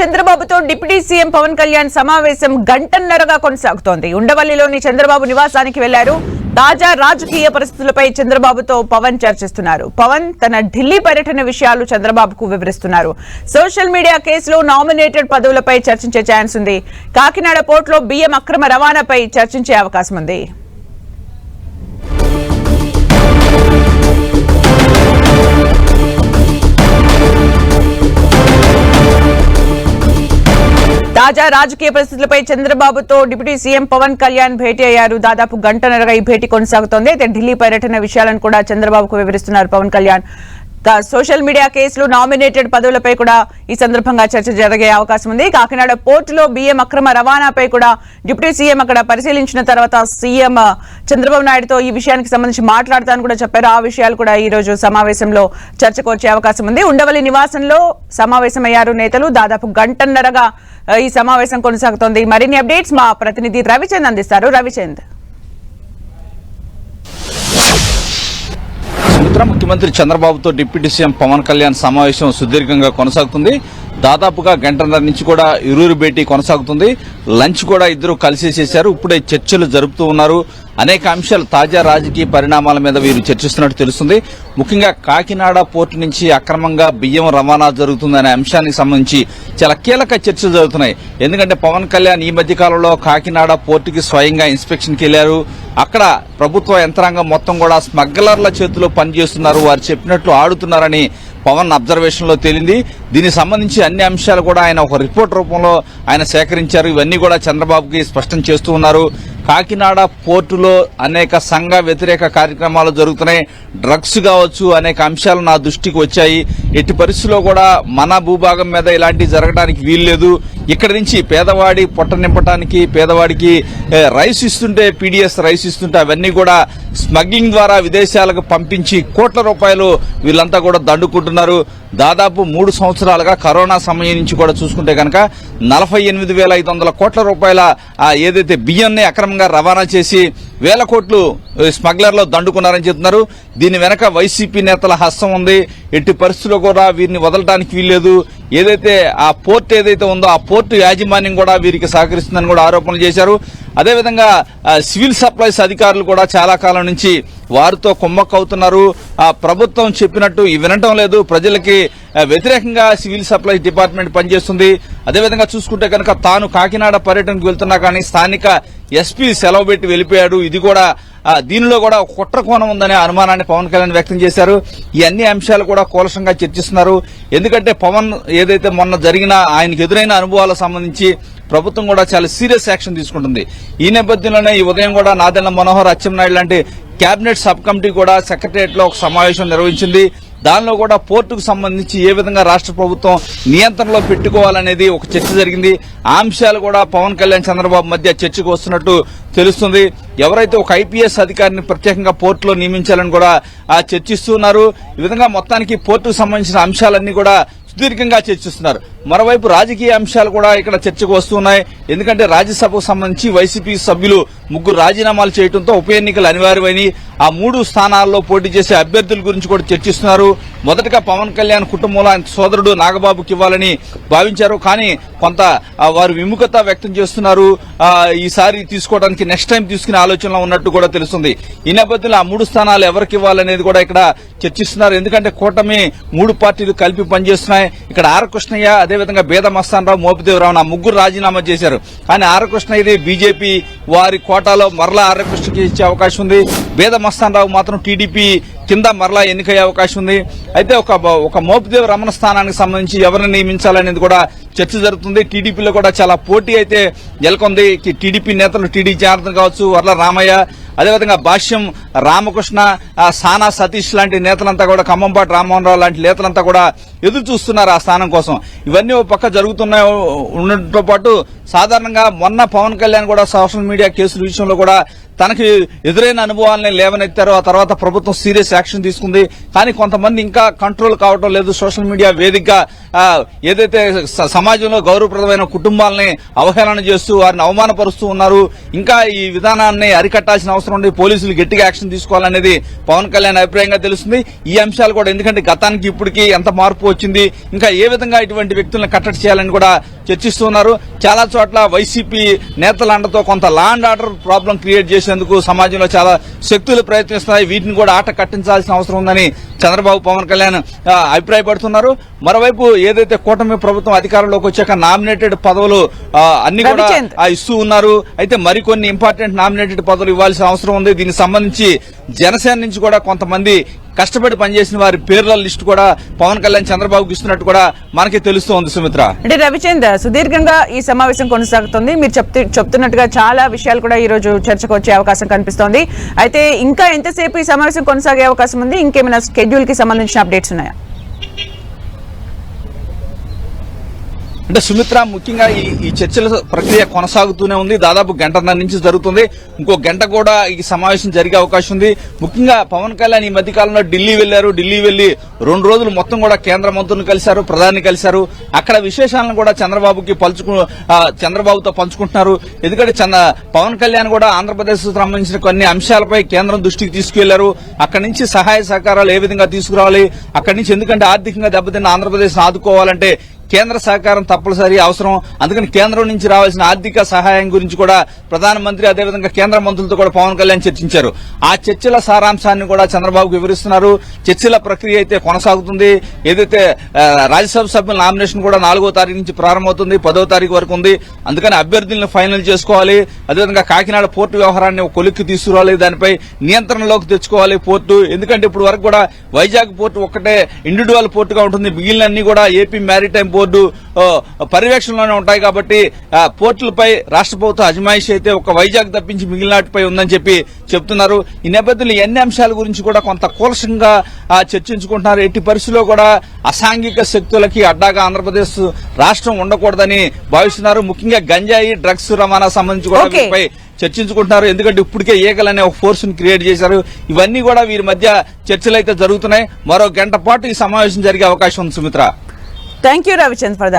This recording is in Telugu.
చంద్రబాబుతో డిప్యూటీ సీఎం పవన్ కళ్యాణ్ సమావేశం గంటన్నరగా కొనసాగుతోంది. ఉండవల్లిలోని చంద్రబాబు నివాసానికి వెళ్లారు. తాజా రాజకీయ పరిస్థితులపై చంద్రబాబుతో పవన్ చర్చిస్తున్నారు. పవన్ తన ఢిల్లీ పర్యటన విషయాలు చంద్రబాబుకు వివరిస్తున్నారు. సోషల్ మీడియా కేసులో నామినేటెడ్ పదవులపై చర్చించే ఛాన్స్ ఉంది. కాకినాడ పోర్టులో బియ్యం అక్రమ రవాణాపై చర్చించే అవకాశం ఉంది. తాజా రాజకీయ పరిస్థితులపై చంద్రబాబుతో డిప్యూటీ సీఎం పవన్ కళ్యాణ్ భేటీ అయ్యారు. దాదాపు గంటన్నరగా ఈ భేటీ కొనసాగుతోంది. అయితే ఢిల్లీ పర్యటన విషయాలను కూడా చంద్రబాబుకు వివరిస్తున్నారు పవన్ కళ్యాణ్. సోషల్ మీడియా కేసులు నామినేటెడ్ పదవులపై కూడా ఈ సందర్భంగా చర్చ జరిగే అవకాశం ఉంది. కాకినాడ పోర్టులో బియ్యం అక్రమ రవాణాపై కూడా డిప్యూటీ సీఎం అక్కడ పరిశీలించిన తర్వాత సీఎం చంద్రబాబు నాయుడుతో ఈ విషయానికి సంబంధించి మాట్లాడతానని కూడా చెప్పారు. ఆ విషయాలు కూడా ఈ రోజు సమావేశంలో చర్చకు వచ్చే అవకాశం ఉంది. ఉండవల్లి నివాసంలో సమావేశమయ్యారు నేతలు. దాదాపు గంటన్నరగా ఈ సమావేశం కొనసాగుతోంది. మరిన్ని అప్డేట్స్ మా ప్రతినిధి రవిచంద్ అందిస్తారు. రవిచంద్, ముఖ్యమంత్రి చంద్రబాబుతో డిప్యూటీ సీఎం పవన్ కళ్యాణ్ సమావేశం సుదీర్ఘంగా కొనసాగుతుంది. దాదాపుగా గంటన్నర నుంచి కూడా ఇరువురు భేటీ కొనసాగుతుంది. లంచ్ కూడా ఇద్దరు కలిసి చేశారు. ఇప్పుడే చర్చలు జరుపుతూ ఉన్నారు. అనేక అంశాలు, తాజా రాజకీయ పరిణామాల మీద వీరు చర్చిస్తున్నట్టు తెలుస్తుంది. ముఖ్యంగా కాకినాడ పోర్టు నుంచి అక్రమంగా బియ్యం రవాణా జరుగుతుందనే అంశానికి సంబంధించి చాలా కీలక చర్చలు జరుగుతున్నాయి. ఎందుకంటే పవన్ కళ్యాణ్ ఈ మధ్య కాలంలో కాకినాడ పోర్టుకి స్వయంగా ఇన్స్పెక్షన్కి వెళ్లారు. అక్కడ ప్రభుత్వ యంత్రాంగం మొత్తం కూడా స్మగ్లర్ల చేతిలో పనిచేస్తున్నారు, వారు చెప్పినట్లు ఆడుతున్నారని పవన్ అబ్జర్వేషన్ లో తేలింది. దీనికి సంబంధించి అన్ని అంశాలు కూడా ఆయన ఒక రిపోర్ట్ రూపంలో ఆయన సేకరించారు. ఇవన్నీ కూడా చంద్రబాబుకి స్పష్టం చేస్తూ ఉన్నారు. కాకినాడ పోర్టులో అనేక సంఘ వ్యతిరేక కార్యక్రమాలు జరుగుతున్నాయి. డ్రగ్స్ కావచ్చు, అనేక అంశాలు నా దృష్టికి వచ్చాయి. ఎట్టి పరిస్థితుల్లో కూడా మన భూభాగం మీద ఇలాంటివి జరగడానికి వీల్లేదు. ఇక్కడి నుంచి పేదవాడి పొట్ట నింపడానికి, పేదవాడికి రైస్ ఇస్తుంటే, పీడీఎస్ రైస్ ఇస్తుంటే అవన్నీ కూడా స్మగ్లింగ్ ద్వారా విదేశాలకు పంపించి కోట్ల రూపాయలు వీళ్ళంతా కూడా దండుకుంటున్నారు. దాదాపు 3 సంవత్సరాలుగా కరోనా సమయం నుంచి కూడా చూసుకుంటే కనుక 48,500 కోట్ల రూపాయల ఏదైతే బియ్యాన్ని అక్రమంగా రవాణా చేసి వేల కోట్లు స్మగ్లర్లో దండుకున్నారని చెప్తున్నారు. దీని వెనక వైసీపీ నేతల హస్తం ఉంది. ఎట్టి పరిస్థితుల్లో కూడా వీరిని వదలడానికి వీల్లేదు. ఏదైతే ఆ పోర్టు ఏదైతే ఉందో ఆ పోర్టు యాజమాన్యం కూడా వీరికి సహకరిస్తుందని కూడా ఆరోపణలు చేశారు. అదేవిధంగా సివిల్ సప్లైస్ అధికారులు కూడా చాలా కాలం నుంచి వారితో కుమ్మక్కవుతున్నారు. ప్రభుత్వం చెప్పినట్టు వినటం లేదు. ప్రజలకి వ్యతిరేకంగా సివిల్ సప్లైస్ డిపార్ట్మెంట్ పనిచేస్తుంది. అదేవిధంగా చూసుకుంటే కనుక తాను కాకినాడ పర్యటనకు వెళ్తున్నా కానీ స్థానిక ఎస్పీ సెలవు పెట్టి వెళ్ళిపోయాడు. ఇది కూడా దీనిలో కూడా కుట్ర కోణం ఉందనే అనుమానాన్ని పవన్ కళ్యాణ్ వ్యక్తం చేశారు. ఈ అన్ని అంశాలు కూడా కూలసంగా చర్చిస్తున్నారు. ఎందుకంటే పవన్ ఏదైతే మొన్న జరిగిన ఆయనకు ఎదురైన అనుభవాలకు సంబంధించి ప్రభుత్వం కూడా చాలా సీరియస్ యాక్షన్ తీసుకుంటుంది. ఈ నేపథ్యంలోనే ఈ ఉదయం కూడా నాదెళ్ల మనోహర్, అచ్చెన్నాయుడు లాంటి కేబినెట్ సబ్ కమిటీ కూడా సెక్రటరియట్ లో ఒక సమావేశం నిర్వహించింది. దానిలో కూడా పోర్టుకు సంబంధించి ఏ విధంగా రాష్ట్ర ప్రభుత్వం నియంత్రణలో పెట్టుకోవాలనేది ఒక చర్చ జరిగింది. ఆ అంశాలు కూడా పవన్ కళ్యాణ్, చంద్రబాబు మధ్య చర్చకు వస్తున్నట్టు తెలుస్తుంది. ఎవరైతే ఒక ఐపీఎస్ అధికారిని ప్రత్యేకంగా పోర్టులో నియమించాలని కూడా చర్చిస్తున్నారు. ఈ విధంగా మొత్తానికి పోర్టుకు సంబంధించిన అంశాలన్నీ కూడా సుదీర్ఘంగా చర్చిస్తున్నారు. మరోవైపు రాజకీయ అంశాలు కూడా ఇక్కడ చర్చకు వస్తున్నాయి. ఎందుకంటే రాజ్యసభకు సంబంధించి వైసీపీ సభ్యులు 3 రాజీనామాలు చేయడంతో ఉప ఎన్నికలు అనివార్యమని ఆ 3 స్థానాల్లో పోటీ చేసే అభ్యర్థుల గురించి కూడా చర్చిస్తున్నారు. మొదటగా పవన్ కళ్యాణ్ కుటుంబంలో ఆయన సోదరుడు నాగబాబుకి ఇవ్వాలని భావించారు. కానీ కొంత వారు విముఖత వ్యక్తం చేస్తున్నారు. ఈసారి తీసుకోవడానికి నెక్స్ట్ టైం తీసుకునే ఆలోచనలో ఉన్నట్టు కూడా తెలుస్తుంది. ఈ నేపథ్యంలో ఆ 3 స్థానాలు ఎవరికి ఇవ్వాలనేది కూడా ఇక్కడ చర్చిస్తున్నారు. ఎందుకంటే కూటమి 3 పార్టీలు కలిపి పనిచేస్తున్నాయి. ఇక్కడ ఆర్ కృష్ణయ్య, అదేవిధంగా బేద మస్తానరావు, మోపిదేవరావు 3 రాజీనామా చేశారు. కానీ ఆర్ కృష్ణయ్యది బీజేపీ వారి కోటాలో మరలా ఆర్ కృష్ణకి ఇచ్చే అవకాశం ఉంది. బేద మస్తానరావు మాత్రం టీడీపీ కింద మరలా ఎన్నికయ్యే అవకాశం ఉంది. అయితే ఒక మోపిదేవ రమణ స్థానానికి సంబంధించి ఎవరిని నియమించాలనేది కూడా చర్చ జరుగుతుంది. టీడీపీలో కూడా చాలా పోటీ అయితే నెలకొంది. టీడీపీ నేతలు టీడీ జనార్దన్ కావచ్చు, వర్ల రామయ్య, అదేవిధంగా భాష్యం రామకృష్ణ, సానా సతీష్ లాంటి నేతలంతా కూడా, ఖమ్మంపాటి రామ్మోహన్ రావు లాంటి నేతలంతా కూడా ఎదురు చూస్తున్నారు ఆ స్థానం కోసం. ఇవన్నీ ఒక పక్క జరుగుతున్నాయి. ఉండటంతో పాటు సాధారణంగా మొన్న పవన్ కళ్యాణ్ కూడా సోషల్ మీడియా కేసుల విషయంలో కూడా తనకి ఎదురైన అనుభవాలని లేవనెత్తారు. ఆ తర్వాత ప్రభుత్వం సీరియస్ యాక్షన్ తీసుకుంది. కానీ కొంతమంది ఇంకా కంట్రోల్ కావడం లేదు. సోషల్ మీడియా వేదికగా ఏదైతే సమాజంలో గౌరవప్రదమైన కుటుంబాలని అవహేళన చేస్తూ వారిని అవమానపరుస్తూ ఉన్నారు. ఇంకా ఈ విధానాన్ని అరికట్టాల్సిన అవసరం ఉంది. పోలీసులు గట్టిగా యాక్షన్ తీసుకోవాలనేది పవన్ కళ్యాణ్ అభిప్రాయంగా తెలుస్తుంది. ఈ అంశాలు కూడా, ఎందుకంటే గతానికి ఇప్పటికీ ఎంత మార్పు వచ్చింది, ఇంకా ఏ విధంగా ఇటువంటి వ్యక్తులను కట్టడి చేయాలని కూడా చర్చిస్తున్నారు. చాలా చోట్ల వైసీపీ నేతల అండతో కొంత law and order problem create చేసేందుకు సమాజంలో చాలా శక్తులు ప్రయత్నిస్తున్నాయి. వీటిని కూడా ఆట కట్టించాల్సిన అవసరం ఉందని చంద్రబాబు పవన్ కళ్యాణ్ అభిప్రాయపడుతున్నారు. మరోవైపు ఏదైతే కూటమి ప్రభుత్వం అధికారంలోకి వచ్చాక నామినేటెడ్ పదవులు అన్ని కూడా ఇస్తూ ఉన్నారు. అయితే మరికొన్ని ఇంపార్టెంట్ నామినేటెడ్ పదవులు ఇవ్వాల్సిన అవసరం ఉంది. దీనికి సంబంధించి జనసేన నుంచి కూడా కొంతమంది కష్టపడి పనిచేసిన వారి పేర్ల లిస్టు కూడా పవన్ కళ్యాణ్ చంద్రబాబుకి ఇస్తున్నట్టు కూడా మనకి తెలుస్తోంది. సుమిత్ర, అంటే రవిచంద్ర, సుదీర్ఘంగా ఈ సమావేశం కొనసాగుతుంది. మీరు చెప్తున్నట్టుగా చాలా విషయాలు కూడా ఈ రోజు చర్చకు వచ్చే అవకాశం కనిపిస్తోంది. అయితే ఇంకా ఎంతసేపు ఈ సమావేశం కొనసాగే అవకాశం ఉంది? ఇంకేమైనా షెడ్యూల్ కి సంబంధించిన అప్డేట్స్ ఉన్నాయా? అంటే సుమిత్ర, ముఖ్యంగా ఈ చర్చల ప్రక్రియ కొనసాగుతూనే ఉంది. దాదాపు గంటన్నర నుంచి జరుగుతుంది. ఇంకో గంట కూడా ఈ సమావేశం జరిగే అవకాశం ఉంది. ముఖ్యంగా పవన్ కళ్యాణ్ ఈ మధ్య కాలంలో ఢిల్లీ వెళ్లారు. ఢిల్లీ వెళ్లి 2 రోజులు మొత్తం కూడా కేంద్ర మంత్రులను కలిశారు, ప్రధాని కలిశారు. అక్కడ విశేషాలను కూడా చంద్రబాబుతో పంచుకుంటున్నారు. ఎందుకంటే పవన్ కళ్యాణ్ కూడా ఆంధ్రప్రదేశ్ సంబంధించిన కొన్ని అంశాలపై కేంద్రం దృష్టికి తీసుకువెళ్లారు. అక్కడి నుంచి సహాయ సహకారాలు ఏ విధంగా తీసుకురావాలి, అక్కడి నుంచి ఎందుకంటే ఆర్థికంగా దెబ్బతిన్న ఆంధ్రప్రదేశ్ ఆదుకోవాలంటే కేంద్ర సహకారం తప్పనిసరి అవసరం. అందుకని కేంద్రం నుంచి రావాల్సిన ఆర్థిక సహాయం గురించి కూడా ప్రధానమంత్రి అదేవిధంగా కేంద్ర మంత్రులతో కూడా పవన్ కళ్యాణ్ చర్చించారు. ఆ చర్చల సారాంశాన్ని కూడా చంద్రబాబుకు వివరిస్తున్నారు. చర్చల ప్రక్రియ అయితే కొనసాగుతుంది. ఏదైతే రాజ్యసభ సభ్యుల నామినేషన్ కూడా 4వ తారీఖు నుంచి ప్రారంభమవుతుంది, 10వ తారీఖు వరకు ఉంది. అందుకని అభ్యర్థులను ఫైనల్ చేసుకోవాలి. అదేవిధంగా కాకినాడ పోర్టు వ్యవహారాన్ని ఒక కొలిక్కి తీసుకురావాలి, దానిపై నియంత్రణలోకి తెచ్చుకోవాలి పోర్టు. ఎందుకంటే ఇప్పుడు వరకు కూడా వైజాగ్ పోర్టు ఒక్కటే ఇండివిడ్యువల్ పోర్టుగా ఉంటుంది. మిగిలినన్ని కూడా ఏపీ మ్యారిటైమ్ బోర్డు పర్యవేక్షణలోనే ఉంటాయి. కాబట్టి పోర్టులపై రాష్ట్ర ప్రభుత్వ అజమాయిషి అయితే ఒక వైజాగ్ తప్పించి మిగిలినటిపై ఉందని చెప్తున్నారు. ఈ నేపథ్యంలో ఎన్ని అంశాల గురించి కూడా కొంత కూలసంగా చర్చించుకుంటున్నారు. ఎట్టి పరిస్థితుల్లో కూడా అసాంఘిక శక్తులకి అడ్డాగా ఆంధ్రప్రదేశ్ రాష్ట్రం ఉండకూడదని భావిస్తున్నారు. ముఖ్యంగా గంజాయి డ్రగ్స్ రవాణా సంబంధించి కూడా వీటిపై చర్చించుకుంటున్నారు. ఎందుకంటే ఇప్పటికే ఏకలనే ఒక ఫోర్స్ ని క్రియేట్ చేశారు. ఇవన్నీ కూడా వీరి మధ్య చర్చలు అయితే జరుగుతున్నాయి. మరో గంట పాటు ఈ సమావేశం జరిగే అవకాశం ఉంది. Sumitra, thank you Ravichandra for the